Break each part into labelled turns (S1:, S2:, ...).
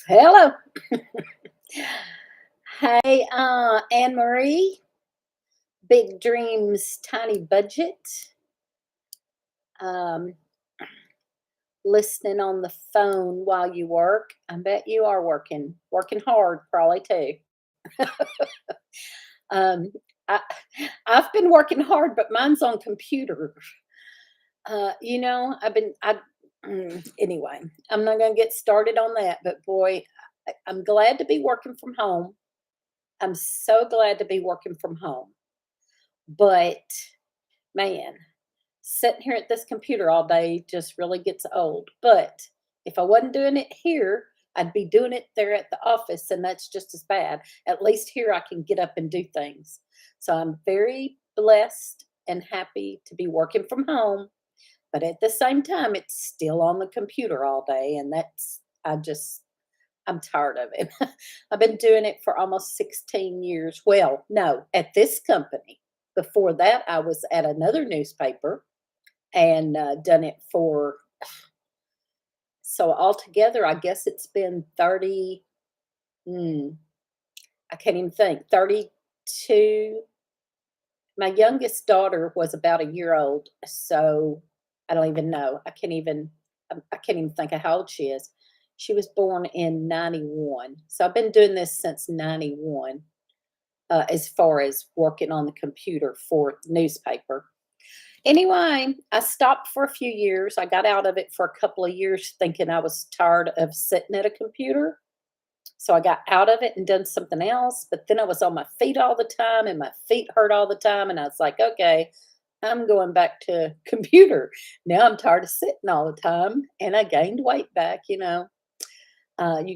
S1: Hello. Hey, Anne Marie, Big Dreams, Tiny Budget. Um, Listening on the phone while you work. I bet you are working hard, probably too. Um, I, I've been working hard, but mine's on computer. Anyway, I'm not going to get started on that, but boy, I'm glad to be working from home. I'm so glad to be working from home. But man, sitting here at this computer all day just really gets old. But if I wasn't doing it here, I'd be doing it there at the office, and that's just as bad. At least here I can get up and do things. So I'm very blessed and happy to be working from home. But at the same time, it's still on the computer all day. And I'm tired of it. I've been doing it for almost 16 years. Well, no, at this company. Before that, I was at another newspaper and done it for, so altogether, I guess it's been 30, mm, I can't even think, 32. My youngest daughter was about a year old, so I don't even know. I can't even think of how old she is. She was born in 91. So I've been doing this since 91, as far as working on the computer for the newspaper. Anyway, I stopped for a few years. I got out of it for a couple of years thinking I was tired of sitting at a computer. So I got out of it and done something else. But then I was on my feet all the time and my feet hurt all the time. And I was like, okay, I'm going back to computer. Now I'm tired of sitting all the time. And I gained weight back. You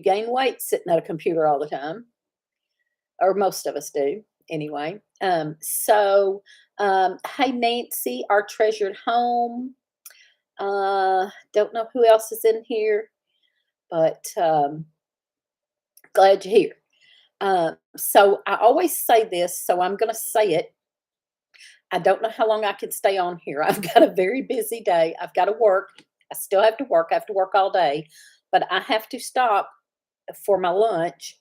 S1: gain weight sitting at a computer all the time, or most of us do anyway. Hey, Nancy, our treasured home. Don't know who else is in here, but glad you're here. So I always say this, so I'm going to say it. I don't know how long I can stay on here. I've got a very busy day. I've got to work. I still have to work. I have to work all day, but I have to stop for my lunch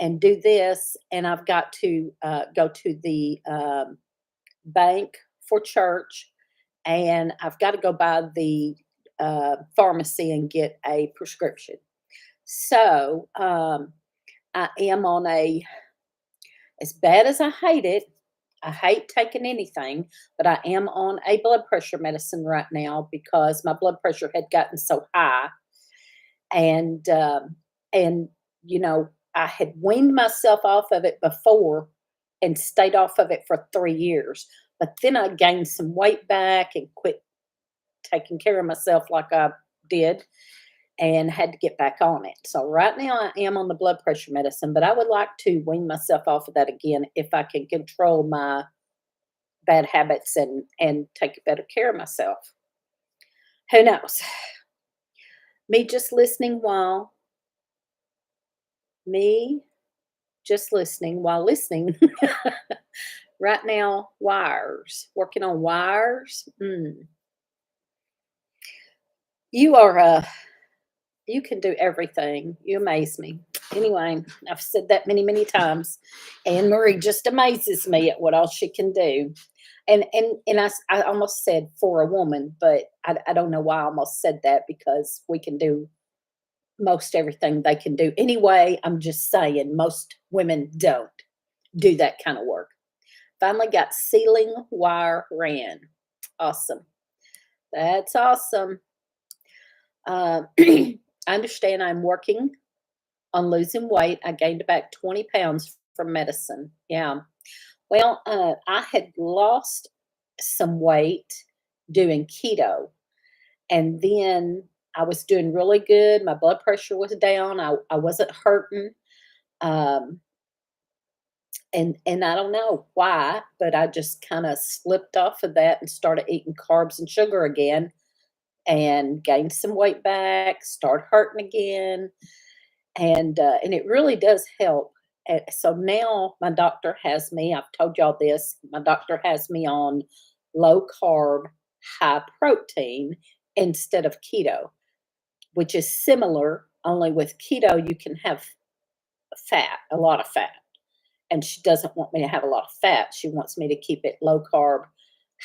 S1: and do this. And I've got to go to the bank for church, and I've got to go by the pharmacy and get a prescription. So I am on as bad as I hate it, I hate taking anything, but I am on a blood pressure medicine right now because my blood pressure had gotten so high. And, and, I had weaned myself off of it before and stayed off of it for 3 years. But then I gained some weight back and quit taking care of myself like I did and had to get back on it. So right now I am on the blood pressure medicine, but I would like to wean myself off of that again if I can control my bad habits and take better care of myself. Who knows? Me just listening while me just listening while listening. Right now, wires. Working on wires. You are you can do everything. You amaze me. Anyway, I've said that many, many times. Anne Marie just amazes me at what all she can do. And I almost said for a woman, but I don't know why I almost said that because we can do most everything they can do. Anyway, I'm just saying most women don't do that kind of work. Finally got ceiling wire ran. Awesome. That's awesome. I understand I'm working on losing weight. I gained about 20 pounds from medicine. Yeah. Well, I had lost some weight doing keto, and then I was doing really good. My blood pressure was down. I wasn't hurting. Um, and I don't know why, but I just kind of slipped off of that and started eating carbs and sugar again and gained some weight back, start hurting again, and it really does help. So now my doctor has me. I've told y'all this. My doctor has me on low carb, high protein instead of keto, which is similar. Only with keto, you can have fat, a lot of fat. And she doesn't want me to have a lot of fat. She wants me to keep it low carb,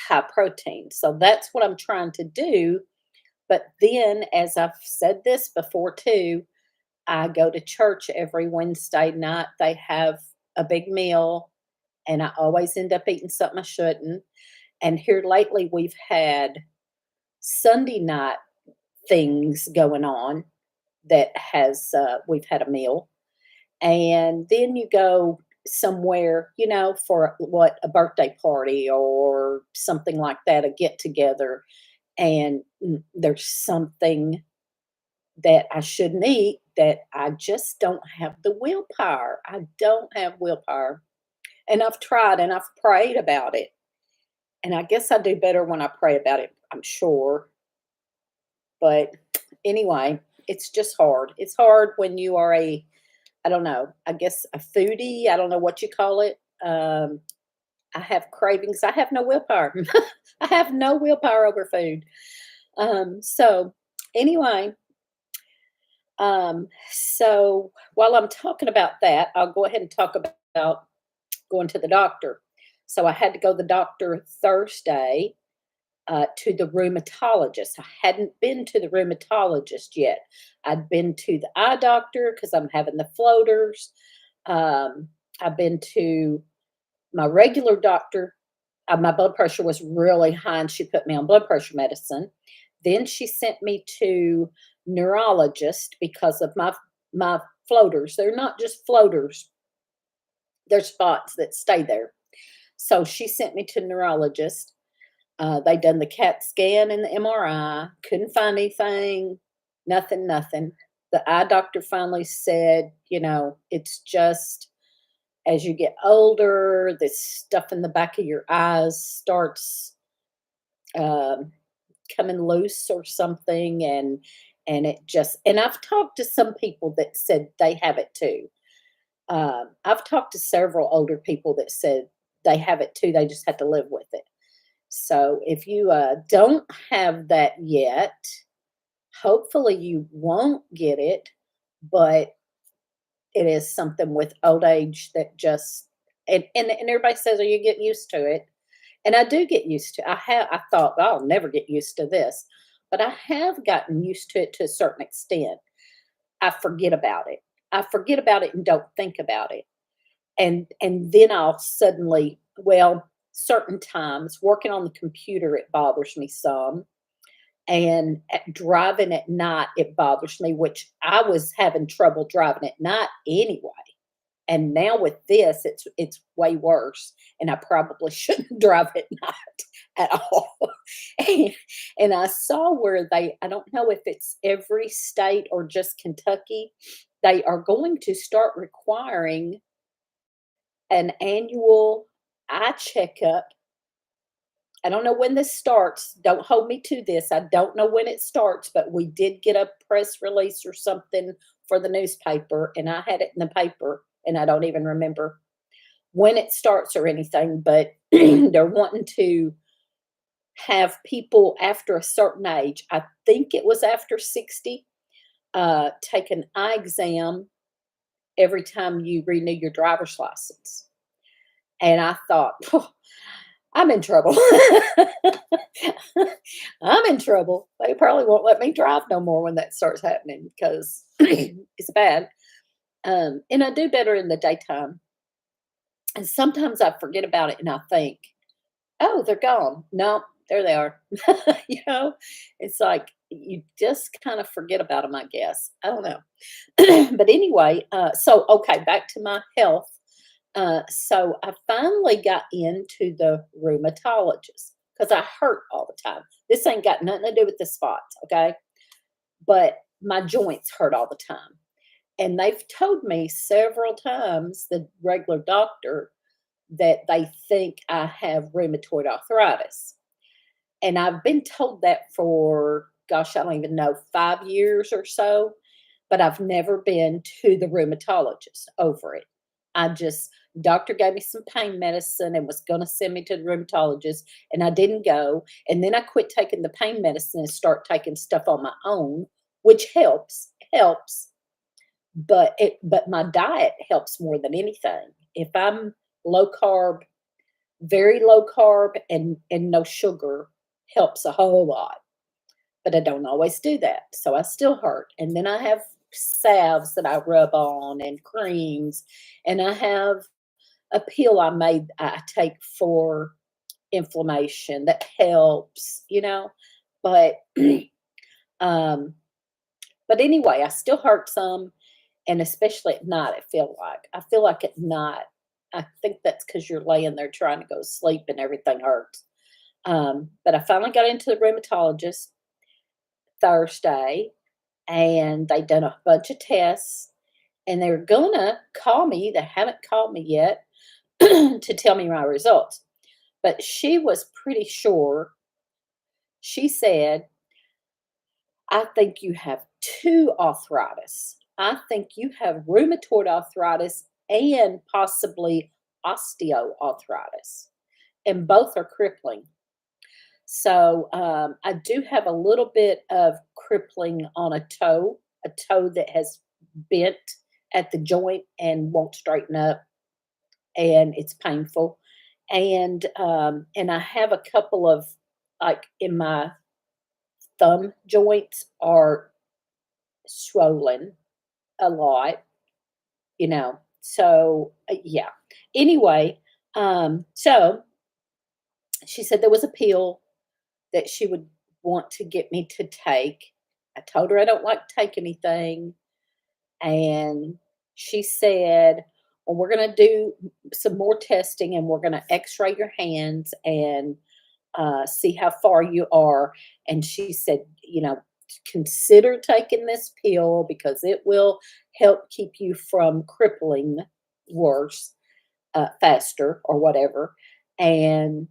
S1: high protein. So that's what I'm trying to do. But then, as I've said this before too, I go to church every Wednesday night. They have a big meal, and I always end up eating something I shouldn't. And here lately, we've had Sunday night things going on that has, we've had a meal. And then you go somewhere, for what, a birthday party or something like that, a get together, and there's something that I shouldn't eat that I just don't have the willpower. I don't have willpower. And I've tried and I've prayed about it. And I guess I do better when I pray about it, I'm sure. But anyway, it's just hard. It's hard when you are I don't know, I guess a foodie. I don't know what you call it. I have cravings. I have no willpower. I have no willpower over food. So anyway, so while I'm talking about that, I'll go ahead and talk about going to the doctor. So I had to go to the doctor Thursday, to the rheumatologist. I hadn't been to the rheumatologist yet. I'd been to the eye doctor because I'm having the floaters. I've been to my regular doctor. My blood pressure was really high, and she put me on blood pressure medicine. Then she sent me to neurologist because of my floaters. They're not just floaters; they're spots that stay there. So she sent me to neurologist. They done the CAT scan and the MRI, couldn't find anything, nothing, nothing. The eye doctor finally said, it's just as you get older, this stuff in the back of your eyes starts um, coming loose or something, and it just. And I've talked to some people that said they have it too. I've talked to several older people that said they have it too. They just have to live with it. So if you don't have that yet, hopefully you won't get it, but it is something with old age that just and everybody says, "Oh, you get used to it," and I do get used to. I thought, "Oh, I'll never get used to this," but I have gotten used to it to a certain extent. I forget about it. I forget about it and don't think about it, and then I'll suddenly, well, certain times working on the computer, it bothers me some, and driving at night, it bothers me, which I was having trouble driving at night anyway. And now with this, it's way worse, and I probably shouldn't drive at night at all. and, and I saw where I don't know if it's every state or just Kentucky, they are going to start requiring an annual eye checkup. I don't know when this starts. Don't hold me to this. I don't know when it starts, but we did get a press release or something for the newspaper, and I had it in the paper, and I don't even remember when it starts or anything, but they're wanting to have people after a certain age. I think it was after 60, take an eye exam every time you renew your driver's license. And I thought, I'm in trouble. I'm in trouble. They probably won't let me drive no more when that starts happening because it's bad. And I do better in the daytime. And sometimes I forget about it and I think, oh, they're gone. No, there they are. It's like you just kind of forget about them, I guess. I don't know. But anyway, so okay, back to my health. So I finally got into the rheumatologist because I hurt all the time. This ain't got nothing to do with the spots, okay? But my joints hurt all the time. And they've told me several times, the regular doctor, that they think I have rheumatoid arthritis. And I've been told that for, gosh, I don't even know, 5 years or so, but I've never been to the rheumatologist over it. Doctor gave me some pain medicine and was going to send me to the rheumatologist, and I didn't go. And then I quit taking the pain medicine and start taking stuff on my own, which helps, but my diet helps more than anything. If I'm low carb, very low carb and no sugar helps a whole lot. But I don't always do that, so I still hurt. And then I have salves that I rub on and creams, and I have a pill I take for inflammation that helps, But um, but anyway, I still hurt some, and especially at night, I feel like at night, I think that's because 'cause you're laying there trying to go to sleep and everything hurts. But I finally got into the rheumatologist Thursday, and they done a bunch of tests, and they're gonna call me. They haven't called me yet to tell me my results, but she was pretty sure. She said, "I think you have 2 arthritis. I think you have rheumatoid arthritis and possibly osteoarthritis, and both are crippling." So, I do have a little bit of crippling on a toe that has bent at the joint and won't straighten up, and it's painful. And I have a couple of, like, in my thumb joints are swollen a lot, So, yeah. Anyway, so she said there was a pill that she would want to get me to take. I told her I don't like to take anything, and she said, "Well, we're gonna do some more testing, and we're gonna X-ray your hands and see how far you are." And she said, "Consider taking this pill because it will help keep you from crippling worse, faster, or whatever." And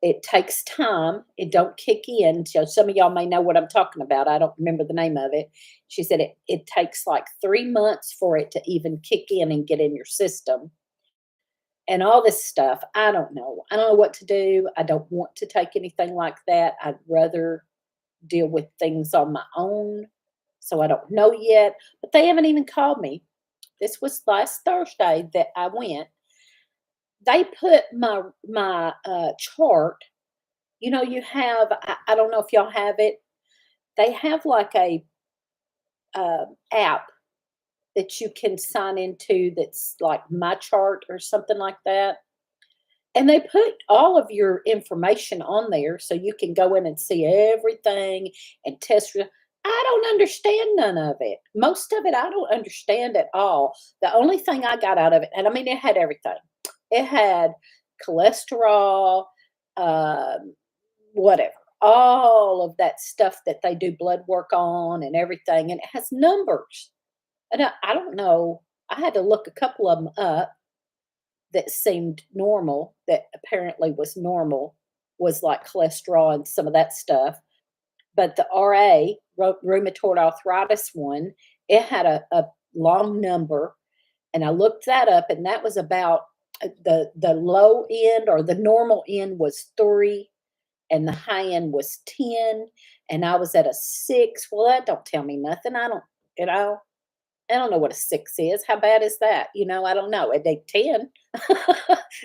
S1: it takes time. It don't kick in. So some of y'all may know what I'm talking about. I don't remember the name of it. She said it takes like 3 months for it to even kick in and get in your system and all this stuff. I don't know. I don't know what to do. I don't want to take anything like that. I'd rather deal with things on my own. So I don't know yet. But they haven't even called me. This was last Thursday that I went. They put my chart. You have, I don't know if y'all have it. They have like a app that you can sign into that's like my chart or something like that. And they put all of your information on there so you can go in and see everything and test. I don't understand none of it. Most of it I don't understand at all. The only thing I got out of it, and I mean, it had everything. It had cholesterol, um, whatever, all of that stuff that they do blood work on and everything. And it has numbers. And I don't know. I had to look a couple of them up that seemed normal, that apparently was normal, was like cholesterol and some of that stuff. But the rheumatoid arthritis one, it had a long number, and I looked that up, and that was about the low end or the normal end was 3, and the high end was 10, and I was at a 6. Well, that don't tell me nothing. You know, I don't know what a 6 is. How bad is that? I don't know. At 10.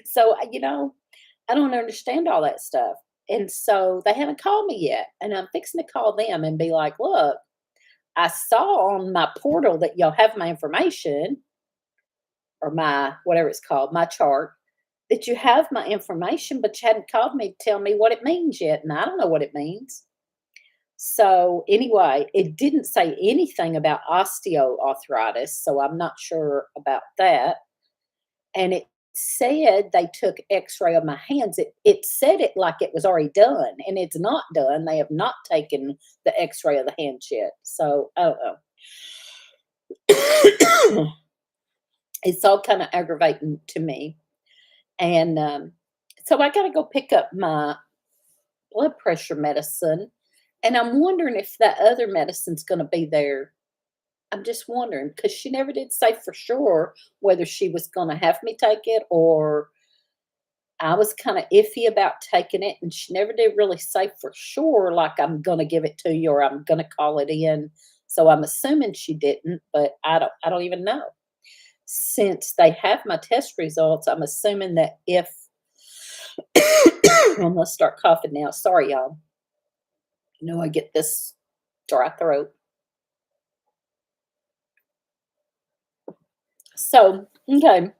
S1: So, I don't understand all that stuff. And so they haven't called me yet. And I'm fixing to call them and be like, "Look, I saw on my portal that y'all have my information or my whatever it's called, my chart, that you have my information, but you hadn't called me to tell me what it means yet. And I don't know what it means." So anyway, it didn't say anything about osteoarthritis, so I'm not sure about that. And it said they took X-ray of my hands. It said it like it was already done, and it's not done. They have not taken the X-ray of the hands yet. So I don't know. It's all kind of aggravating to me, and so I got to go pick up my blood pressure medicine, and I'm wondering if that other medicine's going to be there. I'm just wondering because she never did say for sure whether she was going to have me take it, or I was kind of iffy about taking it, and she never did really say for sure, like, "I'm going to give it to you," or "I'm going to call it in." So I'm assuming she didn't, but I don't even know. Since they have my test results, I'm assuming that if I'm gonna start coughing now. Sorry, y'all. You know I get this dry throat. So, okay.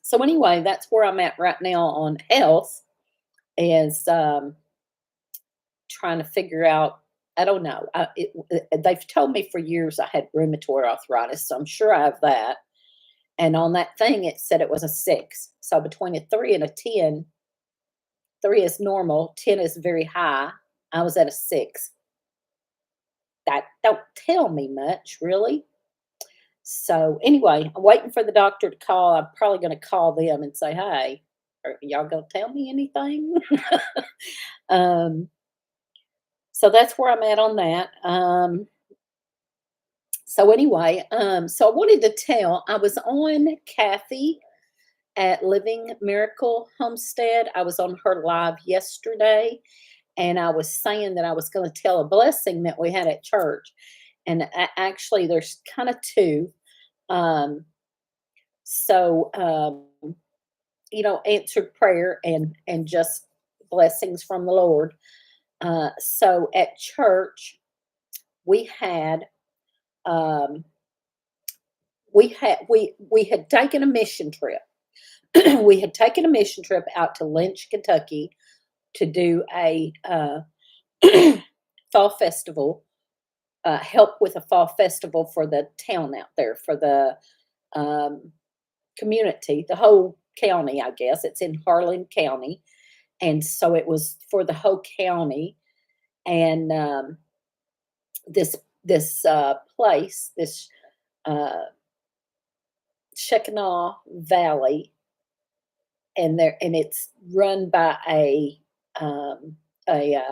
S1: So anyway, that's where I'm at right now on health is trying to figure out. I don't know. They've told me for years I had rheumatoid arthritis, so I'm sure I have that. And on that thing, it said it was a 6. So between a 3 and a 10, 3 is normal, 10 is very high. I was at a 6. That don't tell me much, really. So anyway, I'm waiting for the doctor to call. I'm probably going to call them and say, "Hey, are y'all going to tell me anything?" um, so that's where I'm at on that. So anyway, so I wanted to tell. I was on Kathy at Living Miracle Homestead. I was on her live yesterday, and I was saying that I was going to tell a blessing that we had at church. And actually, there's kind of two. Um, so answered prayer and just blessings from the Lord. So at church, we had um, we had taken a mission trip. We had taken a mission trip out to Lynch, Kentucky, to do a fall festival, help with a fall festival for the town out there, for the um, community, the whole county, I guess. It's in Harlan County. And so it was for the whole county. And this place, this uh, Shekinah Valley, and it's run by um, a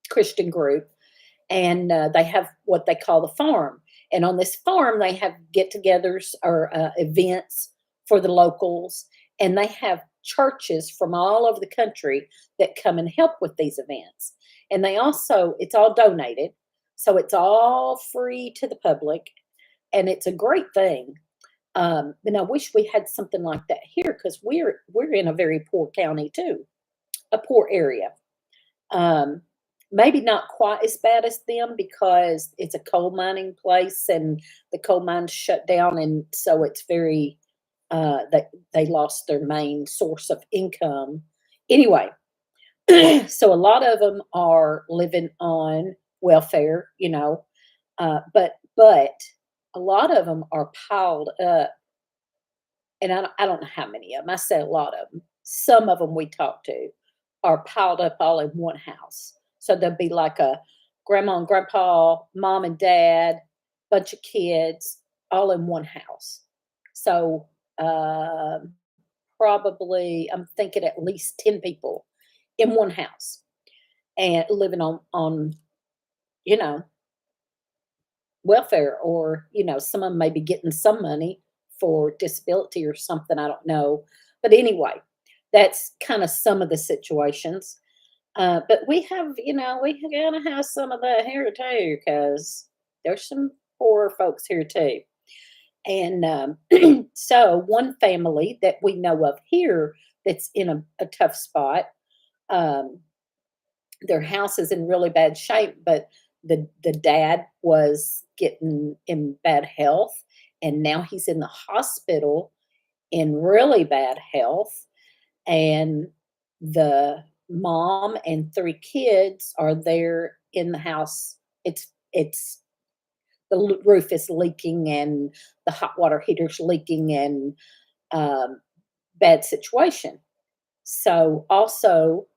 S1: Christian group, and they have what they call the farm. And on this farm, they have get-togethers or events for the locals, and they have churches from all over the country that come and help with these events. And they also, it's all donated, so it's all free to the public, and it's a great thing. And I wish we had something like that here because we're in a very poor county too, a poor area. Um, Maybe not quite as bad as them because it's a coal mining place and the coal mines shut down, and so it's very that they lost their main source of income. Anyway, so a lot of them are living on welfare, but a lot of them are piled up, and I don't know how many of them. I say a lot of them. Some of them we talk to are piled up all in one house. So there'll be like a grandma and grandpa, mom and dad, bunch of kids, all in one house. So probably I'm thinking at least 10 people in one house and living on you know welfare, or some of them may be getting some money for disability or something, I don't know. But anyway, that's kind of some of the situations. But we have, we gotta have some of that here too, because there's some poor folks here too. And so one family that we know of here that's in a tough spot, um, their house is in really bad shape, but the dad was getting in bad health, and now he's in the hospital in really bad health, and the mom and 3 kids are there in the house. It's the roof is leaking and the hot water heater's leaking, and um, bad situation. So also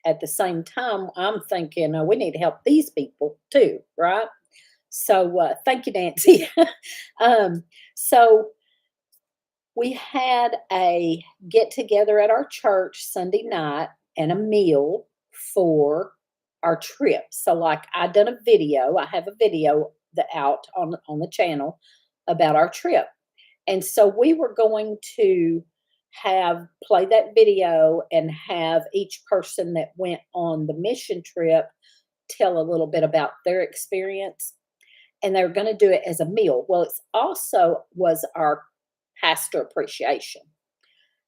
S1: at the same time, I'm thinking, we need to help these people too, right? So thank you, Nancy. um, so we had a get together at our church Sunday night and a meal for our trip. So, like, I done a video. I have a video out on the channel about our trip, and so we were going to have play that video and have each person that went on the mission trip tell a little bit about their experience. and they were going to do it as a meal. Well, it's also was our pastor appreciation.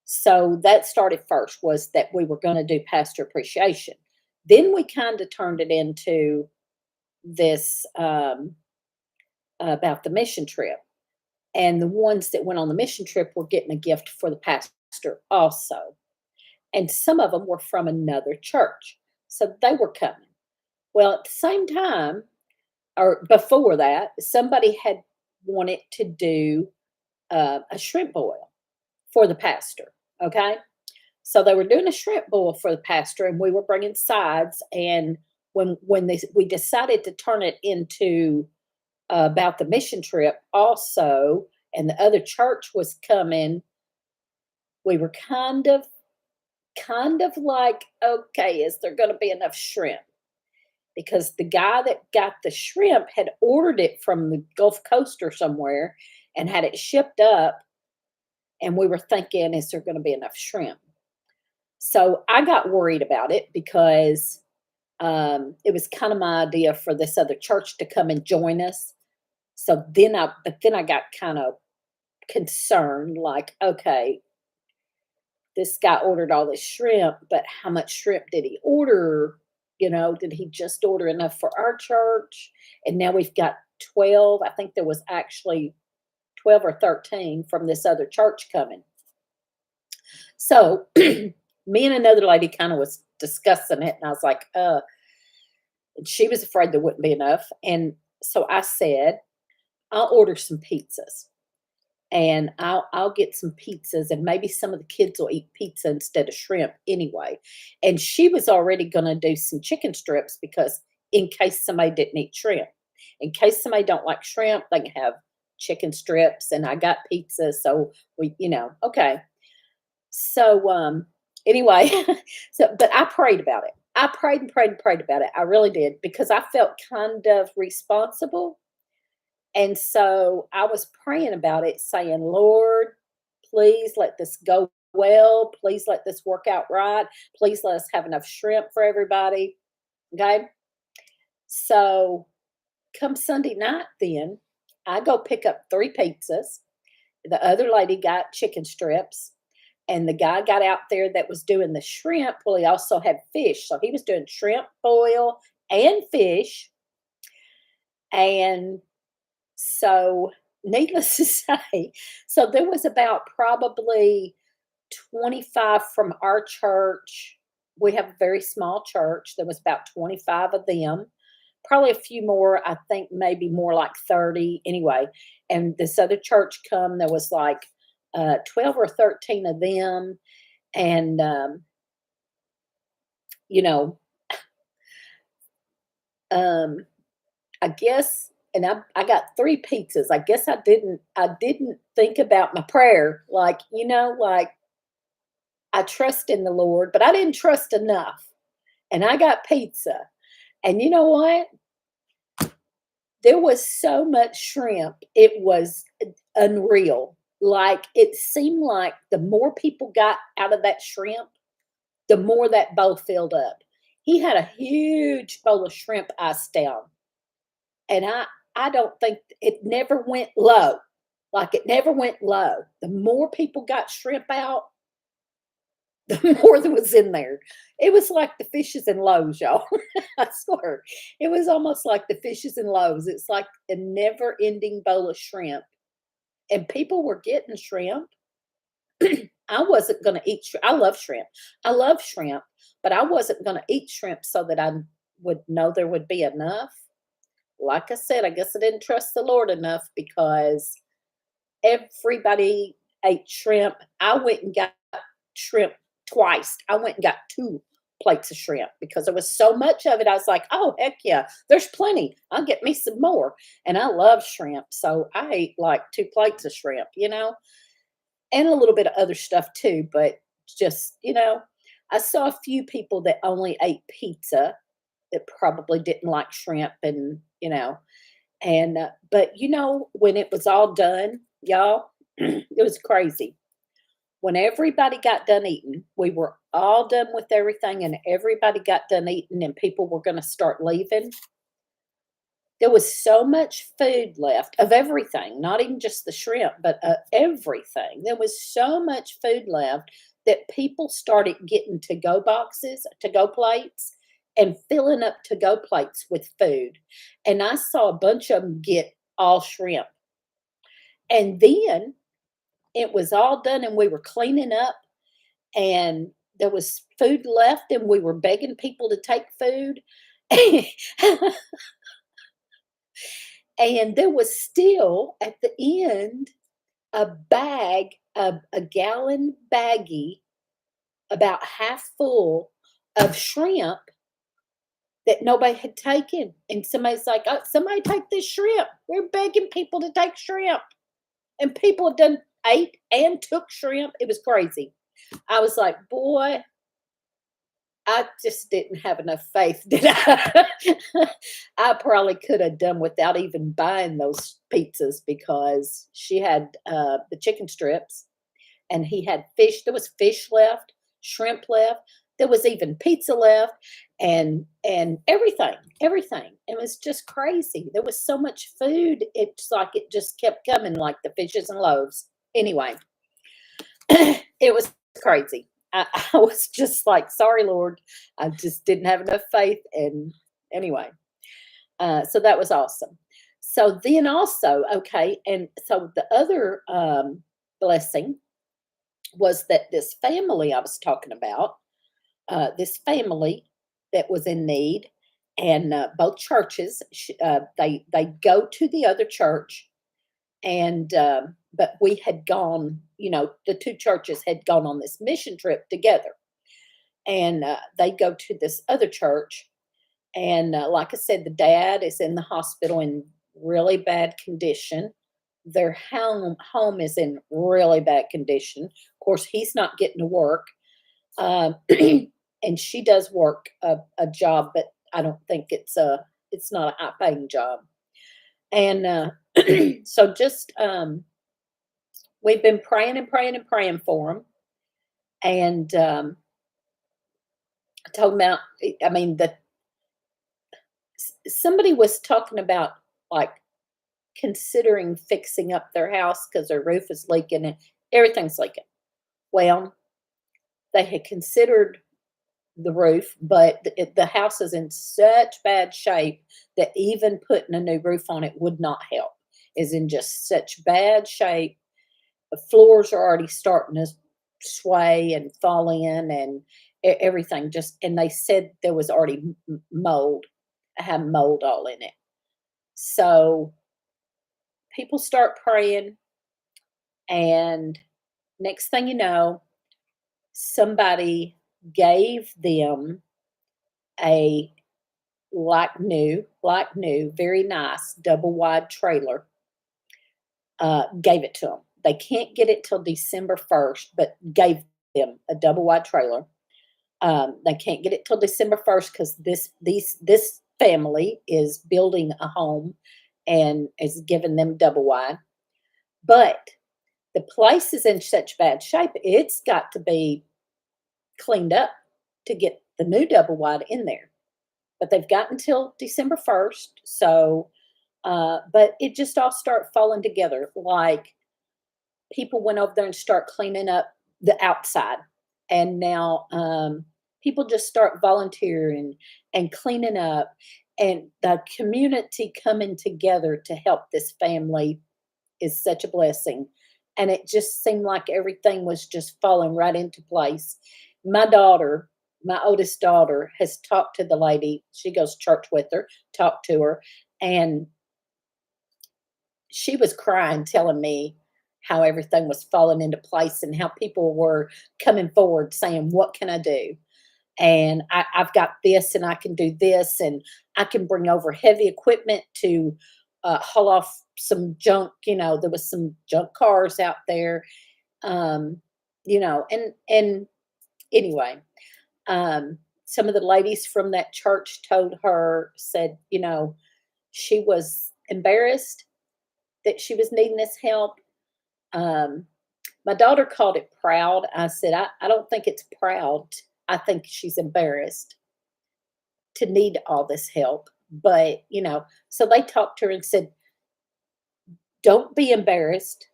S1: So that started first, was that we were going to do pastor appreciation. Then we kind of turned it into this about the mission trip. And the ones that went on the mission trip were getting a gift for the pastor also. And some of them were from another church. So they were coming. Well, at the same time, or before that, somebody had wanted to do a shrimp boil for the pastor. Okay. So they were doing a shrimp boil for the pastor, and we were bringing sides. And we decided to turn it into about the mission trip also, and the other church was coming, we were kind of like, okay, is there going to be enough shrimp? Because the guy that got the shrimp had ordered it from the Gulf Coast or somewhere and had it shipped up, and we were thinking, is there going to be enough shrimp? So I got worried about it because it was kind of my idea for this other church to come and join us. So then I got kind of concerned, like, okay, this guy ordered all this shrimp, but how much shrimp did he order? Did he just order enough for our church? And now we've got 12. I think there was actually 12 or 13 from this other church coming. So me and another lady kind of was discussing it, and I was like, and she was afraid there wouldn't be enough. And so I said, I'll order some pizzas, and I'll get some pizzas, and maybe some of the kids will eat pizza instead of shrimp anyway. And she was already going to do some chicken strips, because in case somebody didn't eat shrimp, in case somebody don't like shrimp, they can have chicken strips. And I got pizza, so we, okay. So anyway, but I prayed about it. I prayed and prayed and prayed about it. I really did, because I felt kind of responsible. And so I was praying about it, saying, Lord, please let this go well. Please let this work out right. Please let us have enough shrimp for everybody. Okay. So come Sunday night, then I go pick up 3 pizzas. The other lady got chicken strips. And the guy got out there that was doing the shrimp. Well, he also had fish. So he was doing shrimp boil and fish. And so, needless to say, so there was about probably 25 from our church. We have a very small church. There was about 25 of them. Probably a few more, I think maybe more like 30 anyway. And this other church come, there was like 12 or 13 of them. And, I guess, and I got 3 pizzas. I guess I didn't think about my prayer. Like, like I trust in the Lord, but I didn't trust enough. And I got pizza. And you know what? There was so much shrimp. It was unreal. Like, it seemed like the more people got out of that shrimp, the more that bowl filled up. He had a huge bowl of shrimp iced down. And I don't think it never went low. Like, it never went low. The more people got shrimp out, the more that was in there. It was like the fishes and loaves, y'all. I swear. It was almost like the fishes and loaves. It's like a never ending bowl of shrimp. And people were getting shrimp. I wasn't going to eat shrimp. I love shrimp. I love shrimp, but I wasn't going to eat shrimp so that I would know there would be enough. Like I said, I guess I didn't trust the Lord enough, because everybody ate shrimp. I went and got shrimp twice. I went and got 2 plates of shrimp because there was so much of it. I was like, oh, heck yeah, there's plenty. I'll get me some more. And I love shrimp. So I ate like 2 plates of shrimp, and a little bit of other stuff too. But just, I saw a few people that only ate pizza that probably didn't like shrimp, and, but when it was all done, y'all, it was crazy. When everybody got done eating, we were all done with everything, and everybody got done eating, and people were going to start leaving. There was so much food left of everything, not even just the shrimp, but everything. There was so much food left that people started getting to go boxes, to go plates, and filling up to go plates with food. And I saw a bunch of them get all shrimp. And then it was all done, and we were cleaning up, and there was food left, and we were begging people to take food. And there was still at the end a bag, a gallon baggie, about half full of shrimp that nobody had taken. And somebody's like, oh, somebody take this shrimp. We're begging people to take shrimp. And people have done ate and took shrimp. It was crazy. I was like, boy, I just didn't have enough faith, did I? I probably could have done without even buying those pizzas because she had the chicken strips and he had fish. There was fish left, shrimp left. There was even pizza left and everything, everything. It was just crazy. There was so much food. It's like it just kept coming like the fishes and loaves. Anyway, it was crazy. I was just like, sorry, Lord, I just didn't have enough faith. And anyway, so that was awesome. So then also, okay, and so the other blessing was that this family I was talking about, this family that was in need, and both churches, they go to the other church, and but we had gone, the two churches had gone on this mission trip together, and they go to this other church, and like I said, the dad is in the hospital in really bad condition. Their home is in really bad condition. Of course, he's not getting to work, and she does work a job, but I don't think it's not a high paying job. And so just we've been praying and praying and praying for him. And I told him about, I mean, somebody was talking about like considering fixing up their house because their roof is leaking and everything's leaking. Well, they had considered the roof, but the house is in such bad shape that even putting a new roof on it would not help. Is in just such bad shape. The floors are already starting to sway and fall in, and everything just. And they said there was already mold. I had mold all in it. So people start praying, and next thing you know, somebody gave them a like new, very nice double wide trailer. Gave it to them. They can't get it till December 1st, but gave them a double wide trailer. They can't get it till December 1st because this family is building a home and is giving them double wide. But the place is in such bad shape, it's got to be cleaned up to get the new double wide in there. But they've got until December 1st. So, but it just all started falling together. Like people went over there and start cleaning up the outside. And now people just start volunteering and cleaning up, and the community coming together to help this family is such a blessing. And it just seemed like everything was just falling right into place. My daughter, my oldest daughter, has talked to the lady. She goes to church with her, talked to her, and she was crying, telling me how everything was falling into place and how people were coming forward saying, what can I do? And I've got this, and I can do this, and I can bring over heavy equipment to haul off some junk. There was some junk cars out there, and anyway, some of the ladies from that church said, she was embarrassed that she was needing this help. My daughter called it proud. I said, I don't think it's proud. I think she's embarrassed to need all this help. But, so they talked to her and said, "Don't be embarrassed.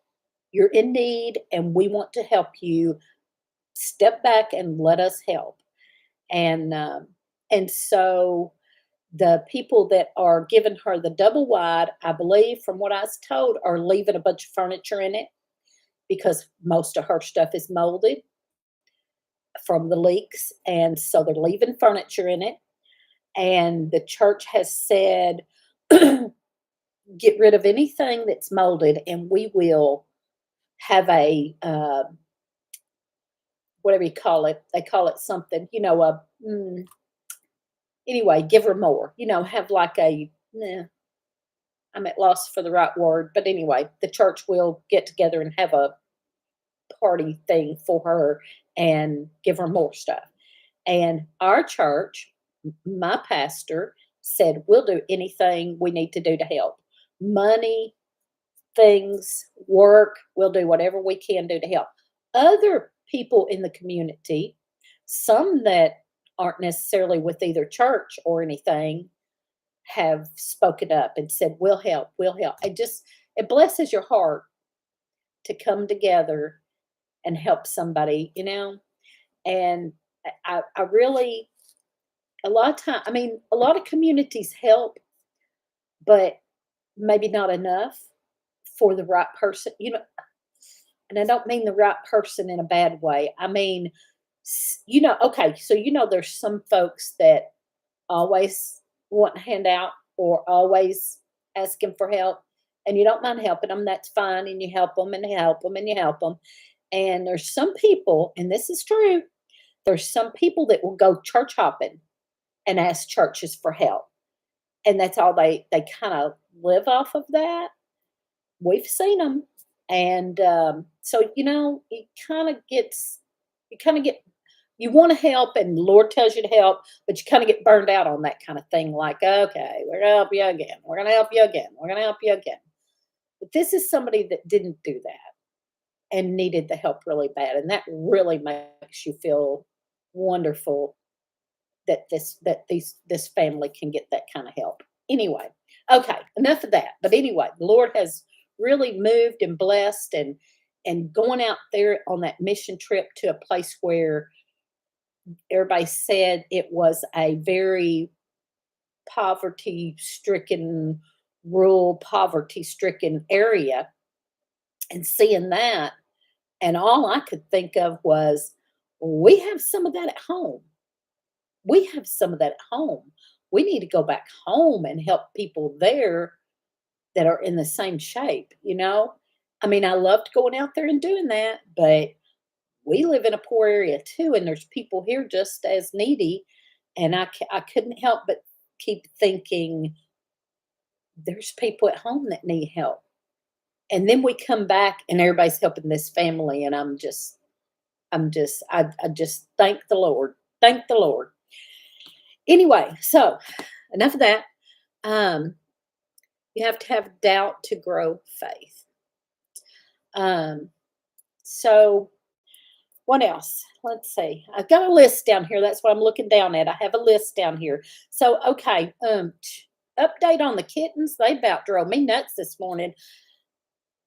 S1: You're in need and we want to help you. Step back and let us help." And so the people that are giving her the double wide, I believe, from what I was told, are leaving a bunch of furniture in it because most of her stuff is molded from the leaks. And so they're leaving furniture in it. And the church has said, get rid of anything that's molded, and we will have a whatever you call it. They call it something, anyway, give her more, have like I'm at loss for the right word, but anyway, the church will get together and have a party thing for her and give her more stuff. And our church, my pastor said, we'll do anything we need to do to help. Money, things, work, we'll do whatever we can do to help. Other people in the community, some that aren't necessarily with either church or anything, have spoken up and said, we'll help, we'll help. It blesses your heart to come together and help somebody, and I really, a lot of time, I mean, a lot of communities help, but maybe not enough for the right person, and I don't mean the right person in a bad way. I mean, okay, so there's some folks that always want a handout or always asking for help, and you don't mind helping them. That's fine, and you help them and help them and you help them. And there's some people, and this is true, there's some people that will go church hopping and ask churches for help, and that's all they kind of live off of that. We've seen them, and so it kind of gets, you kind of get, you want to help, and the Lord tells you to help, but you kind of get burned out on that kind of thing. Like, okay, we're gonna help you again. We're gonna help you again. We're gonna help you again. But this is somebody that didn't do that and needed the help really bad, and that really makes you feel wonderful that this family can get that kind of help. Anyway, okay, enough of that. But anyway, the Lord has really moved and blessed, and going out there on that mission trip to a place where everybody said it was a very poverty stricken, rural poverty stricken area, and seeing that, and all I could think of was, we have some of that at home. We have some of that at home. We need to go back home and help people there that are in the same shape. I mean, I loved going out there and doing that, but we live in a poor area too, and there's people here just as needy. And I couldn't help but keep thinking, there's people at home that need help. And then we come back and everybody's helping this family, and I just thank the Lord. Thank the Lord. Anyway, so enough of that. Um, you have to have doubt to grow faith. Um, so what else? Let's see. I've got a list down here. That's what I'm looking down at. I have a list down here. So, okay. Update on the kittens. They about drove me nuts this morning.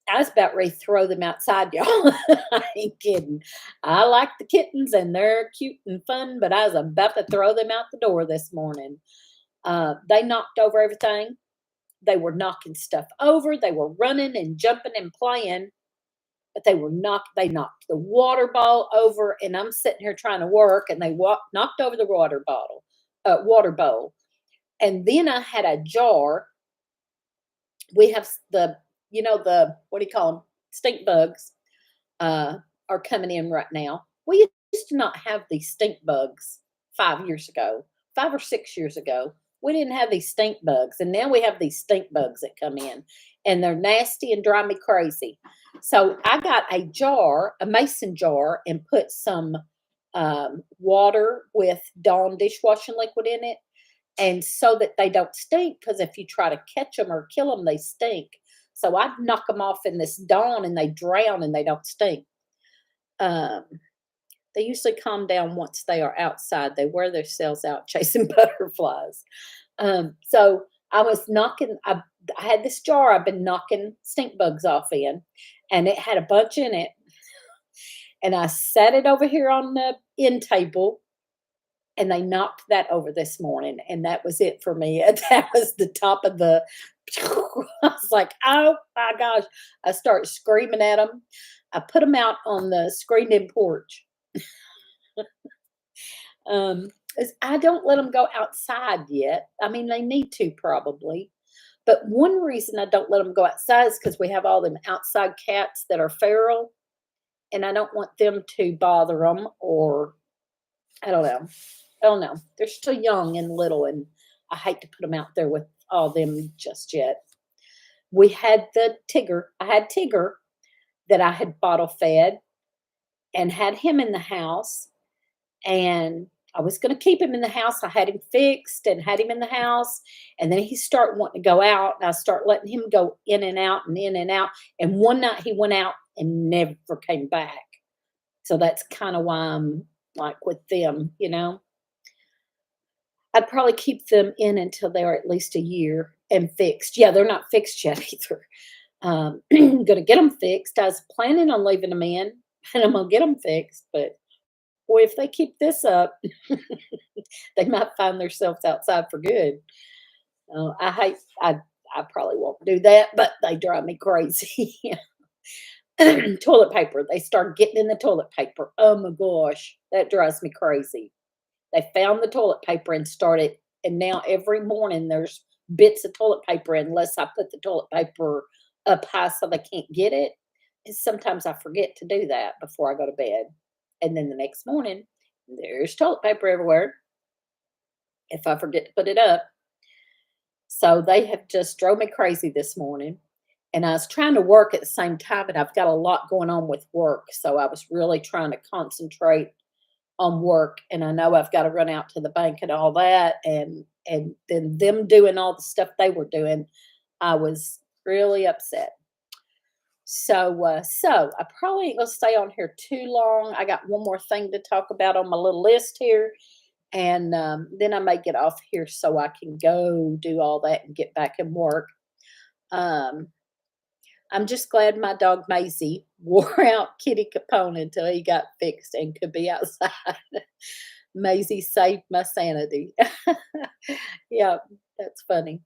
S1: I was about ready to throw them outside, y'all. I ain't kidding. I like the kittens and they're cute and fun, but I was about to throw them out the door this morning. They knocked over everything. They were knocking stuff over. They were running and jumping and playing, but they knocked the water ball over, and I'm sitting here trying to work, and they knocked over the water bowl. And then I had a jar. We have the what do you call them? Stink bugs are coming in right now. We used to not have these stink bugs 5 years ago, 5 or 6 years ago. We didn't have these stink bugs, and now we have these stink bugs that come in, and they're nasty and drive me crazy. So I got a mason jar, and put some water with Dawn dishwashing liquid in it, and so that they don't stink. Because if you try to catch them or kill them, they stink. So I knock them off in this Dawn, and they drown, and they don't stink. Um, they usually calm down once they are outside. They wear themselves out chasing butterflies. So I was knocking, I had this jar I've been knocking stink bugs off in, and it had a bunch in it. And I set it over here on the end table, and they knocked that over this morning, and that was it for me. And that was the top of the I was like, "Oh my gosh." I start screaming at them. I put them out on the screened-in porch. Um, I don't let them go outside yet. I mean, they need to probably, but one reason I don't let them go outside is because we have all them outside cats that are feral, and I don't want them to bother them, or I don't know. I don't know. They're still young and little, and I hate to put them out there with all them just yet. We had the Tigger. I had Tigger that I had bottle fed and had him in the house, and I was going to keep him in the house. I had him fixed and had him in the house, and then he started wanting to go out, and I start letting him go in and out and in and out. And one night he went out and never came back. So that's kind of why I'm like with them. I'd probably keep them in until they're at least a year and fixed. Yeah, they're not fixed yet either. Gonna get them fixed. I was planning on leaving them in, and I'm gonna get them fixed. But boy, if they keep this up, they might find themselves outside for good. I hate. I probably won't do that, but they drive me crazy. Toilet paper. They start getting in the toilet paper. Oh my gosh, that drives me crazy. They found the toilet paper and started, and now every morning there's bits of toilet paper unless I put the toilet paper up high so they can't get it. And sometimes I forget to do that before I go to bed. And then the next morning, there's toilet paper everywhere if I forget to put it up. So they have just drove me crazy this morning. And I was trying to work at the same time, and I've got a lot going on with work. So I was really trying to concentrate on work, and I know I've got to run out to the bank and all that, and then them doing all the stuff they were doing, I was really upset. So I probably ain't gonna stay on here too long. I got one more thing to talk about on my little list here, and then I may get off here so I can go do all that and get back and work. Um, I'm just glad my dog Maisie wore out Kitty Capone until he got fixed and could be outside. Maisie saved my sanity. Yeah, that's funny.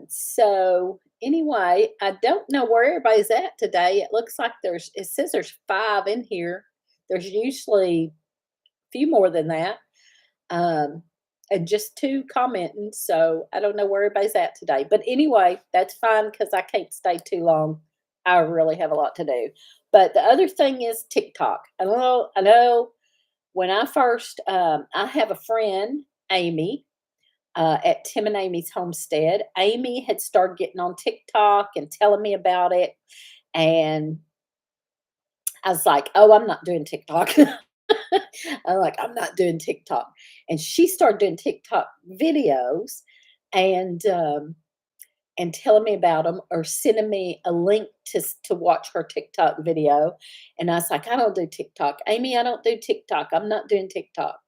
S1: So anyway, I don't know where everybody's at today. It looks like it says there's 5 in here. There's usually a few more than that. Um, and just 2 commenting. So I don't know where everybody's at today. But anyway, that's fine because I can't stay too long. I really have a lot to do. But the other thing is TikTok. I know when I first, I have a friend, Amy, at Tim and Amy's homestead. Amy had started getting on TikTok and telling me about it. And I was like, oh, I'm not doing TikTok. I'm not doing TikTok. And she started doing TikTok videos and telling me about them or sending me a link to watch her TikTok video. And I was like, I don't do TikTok. Amy, I don't do TikTok. I'm not doing TikTok.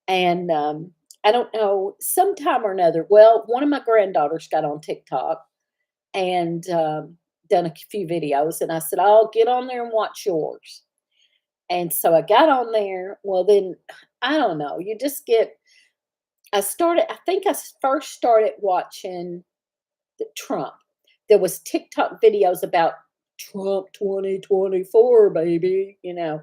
S1: And I don't know, sometime or another. Well, one of my granddaughters got on TikTok and done a few videos. And I said, I'll get on there and watch yours. And so I got on there. Well, then I don't know. I think I first started watching the Trump. There was TikTok videos about Trump 2024, baby. And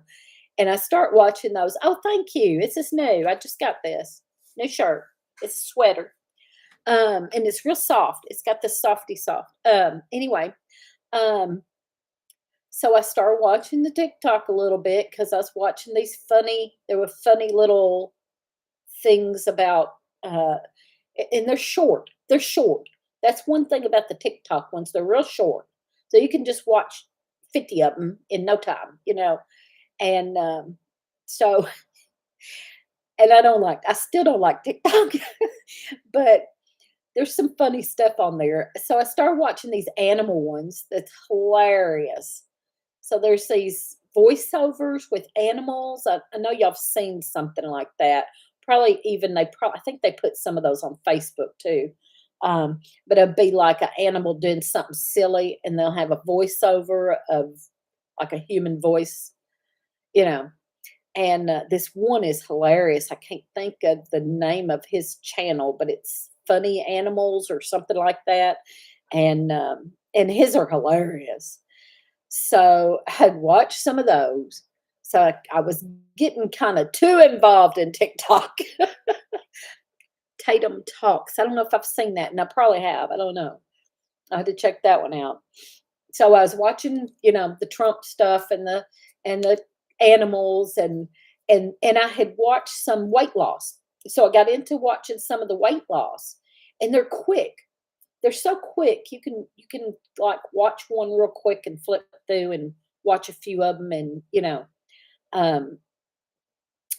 S1: I start watching those. Oh, thank you. This is new. I just got this new shirt. It's a sweater. And it's real soft. It's got this softy soft. Anyway, so I started watching the TikTok a little bit because I was watching there were funny little things about, and they're short. They're short. That's one thing about the TikTok ones. They're real short. So you can just watch 50 of them in no time. And so, and I still don't like TikTok, but there's some funny stuff on there. So I started watching these animal ones. That's hilarious. So there's these voiceovers with animals. I know y'all have seen something like that Probably even I think they put some of those on Facebook too. But it'd be like an animal doing something silly, and they'll have a voiceover of like a human voice, you know. And this one is hilarious. I can't think of the name of his channel, but it's Funny Animals or something like that. And his are hilarious. So I had watched some of those. So I was getting kind of too involved in TikTok. Tatum Talks. I don't know if I've seen that, and I probably have. I don't know. I had to check that one out. So I was watching, the Trump stuff and the animals and I had watched some weight loss. So I got into watching some of the weight loss, and they're quick. They're so quick. You can like watch one real quick and flip through and watch a few of them, and um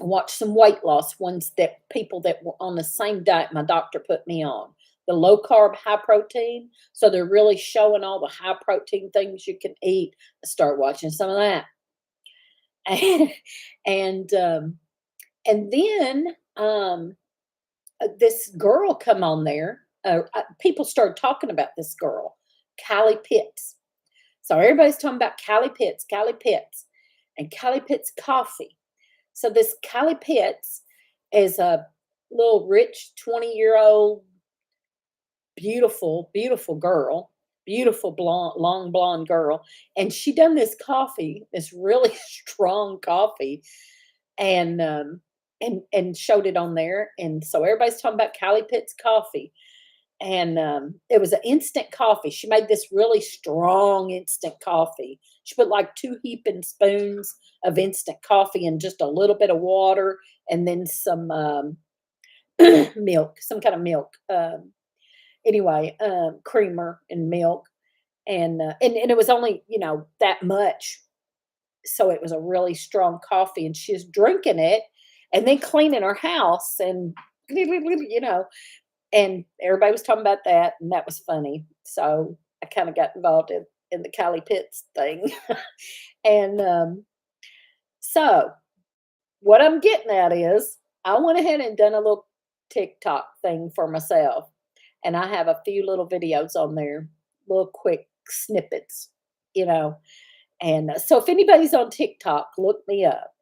S1: watch some weight loss ones that people that were on the same diet my doctor put me on. The low carb, high protein. So they're really showing all the high protein things you can eat. I start watching some of that. And and then this girl come on there. People started talking about this girl, Callie Pitts. So everybody's talking about Callie Pitts, and Callie Pitts coffee. So this Callie Pitts is a little rich 20-year-old, beautiful, beautiful girl, beautiful blonde, long blonde girl, and she done this coffee, this really strong coffee, and showed it on there, and so everybody's talking about Callie Pitts coffee, and it was an instant coffee. She made this really strong instant coffee. She put like 2 heaping spoons of instant coffee and just a little bit of water, and then some milk, some kind of milk. Anyway, creamer and milk, and it was only that much, so it was a really strong coffee, and she's drinking it, and then cleaning her house, and and everybody was talking about that, and that was funny. So I kind of got involved in the Callie Pitts thing, and so what I'm getting at is I went ahead and done a little TikTok thing for myself. And I have a few little videos on there, little quick snippets, you know. And so if anybody's on TikTok, look me up.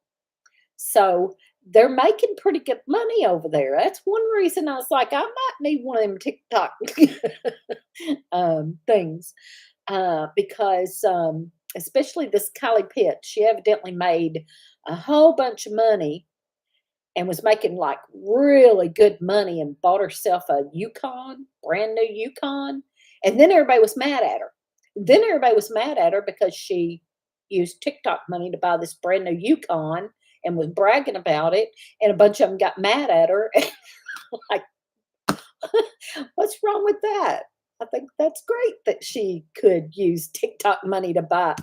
S1: So they're making pretty good money over there. That's one reason I was like, I might need one of them TikTok things because especially this Kylie Pitt, she evidently made a whole bunch of money and was making like really good money and bought herself a Yukon, brand new Yukon. And then everybody was mad at her. Then everybody was mad at her because she used TikTok money to buy this brand new Yukon and was bragging about it. And a bunch of them got mad at her. Like, what's wrong with that? I think that's great that she could use TikTok money to buy,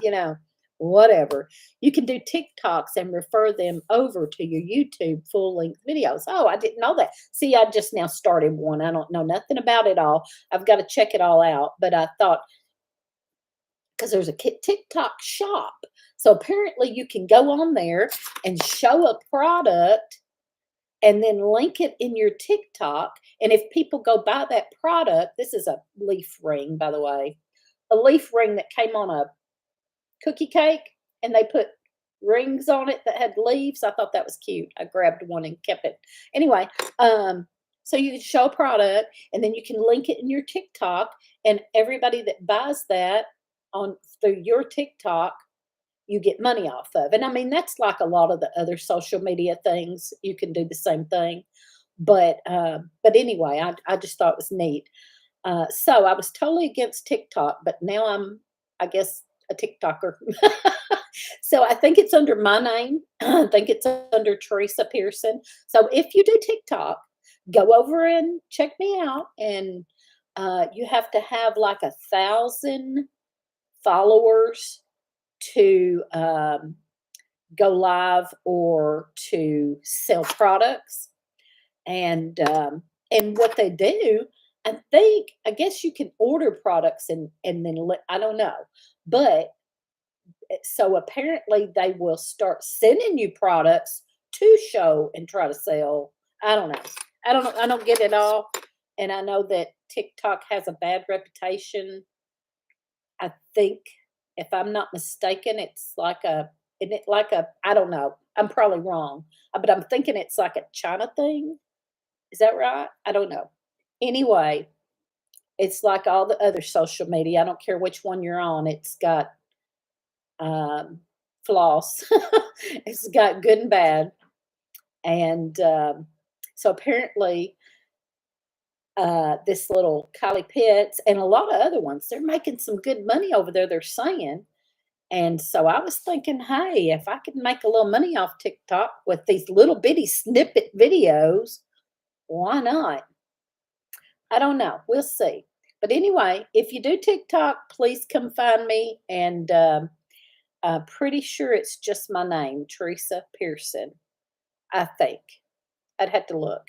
S1: whatever. You can do TikToks and refer them over to your YouTube full length videos. Oh, I didn't know that. See, I just now started one. I don't know nothing about it all. I've got to check it all out. But I thought, because there's a TikTok shop. So apparently you can go on there and show a product and then link it in your TikTok. And if people go buy that product, this is a leaf ring, by the way, a leaf ring that came on a cookie cake, and they put rings on it that had leaves. I thought that was cute. I grabbed one and kept it. Anyway, so you can show a product, and then you can link it in your TikTok, and everybody that buys that on through your TikTok, you get money off of. And I mean, that's like a lot of the other social media things. You can do the same thing. But anyway, I just thought it was neat. So I was totally against TikTok, but now I'm, I guess, a TikToker. So I think it's under my name. I think it's under Teresa Pearson. So if you do TikTok, go over and check me out. And you have to have like 1,000 followers to go live or to sell products. And what they do, I guess you can order products and then I don't know, but so apparently they will start sending you products to show and try to sell I don't know. I don't know. I don't get it all. And I know that TikTok has a bad reputation. I think, if I'm not mistaken, it's like a, isn't it like a, I don't know. I'm probably wrong, but I'm thinking it's like a China thing. Is that right? I don't know. Anyway, it's like all the other social media. I don't care which one you're on. It's got um, flaws. It's got good and bad. And so apparently, this little Kylie Pitts and a lot of other ones, they're making some good money over there, they're saying. And so I was thinking, hey, if I could make a little money off TikTok with these little bitty snippet videos, why not? I don't know. We'll see. But anyway, if you do TikTok, please come find me. And I'm pretty sure it's just my name, Teresa Pearson, I think. I'd have to look.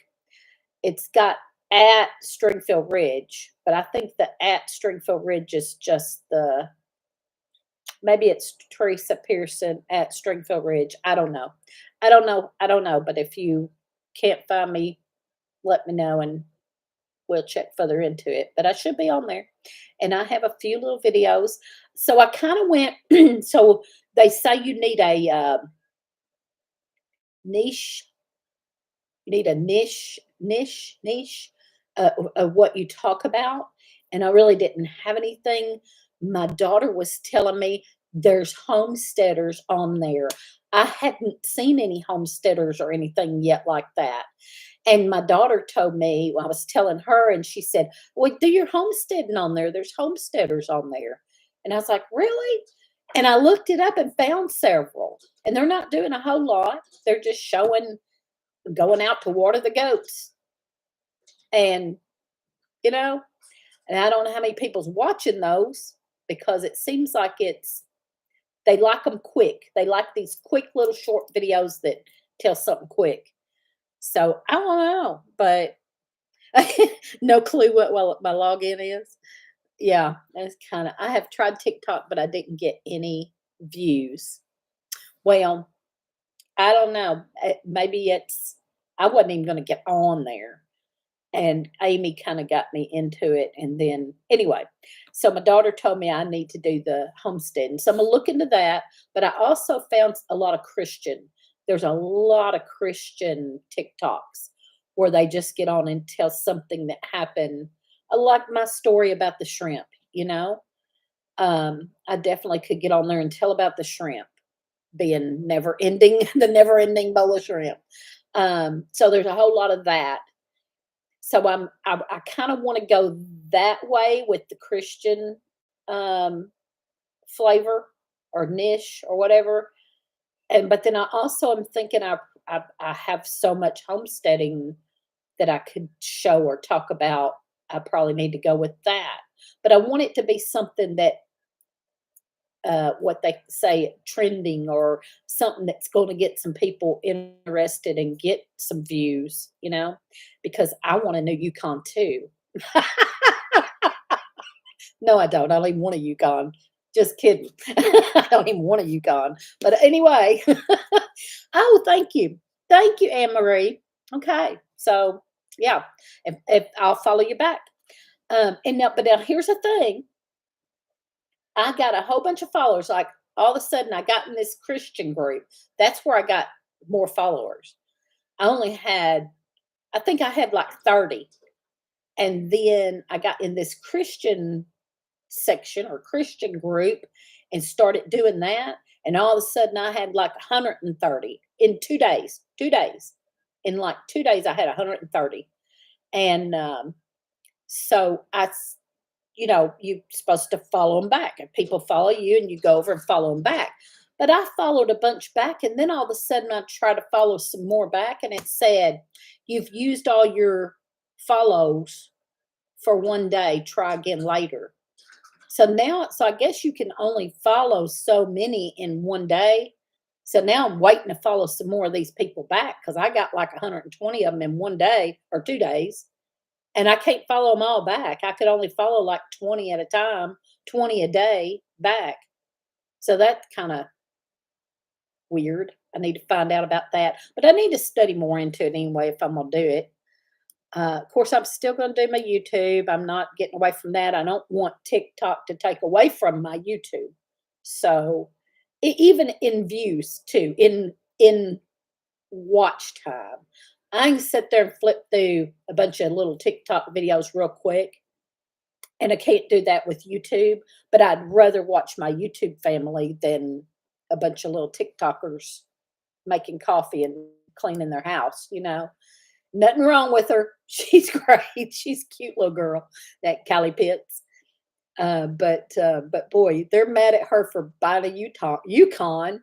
S1: It's got at Stringfield Ridge, but I think the at Stringfield Ridge is just the, maybe it's Teresa Pearson at Stringfield Ridge. I don't know. I don't know. I don't know. But if you can't find me, let me know and we'll check further into it. But I should be on there. And I have a few little videos. So I kind of went, so they say you need a niche, you need a niche of what you talk about. And I really didn't have anything. My daughter was telling me there's homesteaders on there. I hadn't seen any homesteaders or anything yet like that. And my daughter told me, well, I was telling her, and she said, well, do your homesteading on there. There's homesteaders on there. And I was like, really? And I looked it up and found several. And they're not doing a whole lot. They're just showing going out to water the goats. And, you know, and I don't know how many people's watching those because it seems like it's, they like them quick. They like these quick little short videos that tell something quick. So I don't know, but no clue what my login is. Yeah, that's kind of, I have tried TikTok, but I didn't get any views. Well, I don't know. Maybe it's, I wasn't even going to get on there. And Amy kind of got me into it. And then, anyway, so my daughter told me I need to do the homestead. And so I'm going to look into that. But I also found a lot of Christian. There's a lot of Christian TikToks where they just get on and tell something that happened. I like my story about the shrimp, you know. I definitely could get on there and tell about the shrimp being never ending, the never ending bowl of shrimp. So there's a whole lot of that. So I kind of want to go that way with the Christian um, flavor or niche or whatever. And but then I also am thinking I have so much homesteading that I could show or talk about. I probably need to go with that. But I want it to be something that what they say trending or something that's going to get some people interested and get some views, you know, because I want a new Yukon too. No, I don't. I don't even want a Yukon. Just kidding. I don't even want a Yukon. But anyway, oh, thank you. Thank you, Anne Marie. Okay. So, yeah, if I'll follow you back. And now, but now here's the thing. I got a whole bunch of followers. Like all of a sudden, I got in this Christian group. That's where I got more followers. I only had, I think I had like 30. And then I got in this Christian section or Christian group and started doing that. And all of a sudden, I had like 130 in 2 days. 2 days. In like 2 days, I had 130. And so you know, you're supposed to follow them back. And people follow you and you go over and follow them back. But I followed a bunch back. And then all of a sudden, I tried to follow some more back. And it said, you've used all your follows for one day. Try again later. So now, so I guess you can only follow so many in one day. So now I'm waiting to follow some more of these people back because I got like 120 of them in one day or 2 days. And I can't follow them all back. I could only follow like 20 at a time, 20 a day back. So that's kind of weird. I need to find out about that, but I need to study more into it anyway if I'm gonna do it. Of course, I'm still gonna do my YouTube. I'm not getting away from that. I don't want TikTok to take away from my YouTube. So, even in views too, in watch time, I can sit there and flip through a bunch of little TikTok videos real quick, and I can't do that with YouTube, but I'd rather watch my YouTube family than a bunch of little TikTokers making coffee and cleaning their house, you know? Nothing wrong with her. She's great. She's a cute little girl, that Callie Pitts. But boy, they're mad at her for buying a Yukon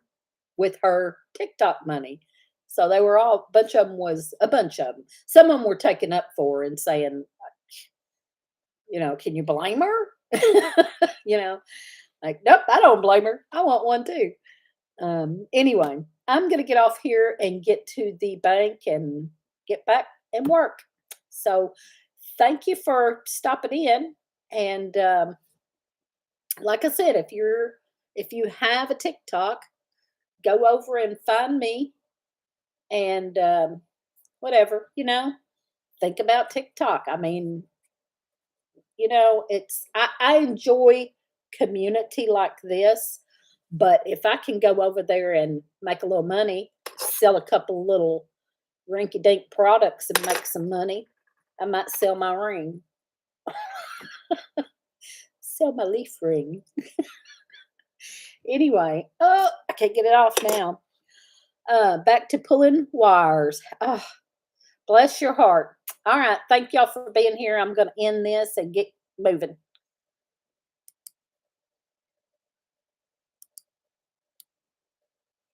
S1: with her TikTok money. So they were all a bunch of them. Some of them were taken up for and saying, can you blame her? you know, like, nope, I don't blame her. I want one too. Anyway, I'm going to get off here and get to the bank and get back and work. So thank you for stopping in. And like I said, if you have a TikTok, go over and find me and whatever, think about TikTok. I mean, I enjoy community like this, but if I can go over there and make a little money, sell a couple little rinky dink products and make some money, I might sell my ring. Sell my leaf ring. Anyway, oh, I can't get it off now. Back to pulling wires. Oh, bless your heart. All right. Thank y'all for being here. I'm going to end this and get moving.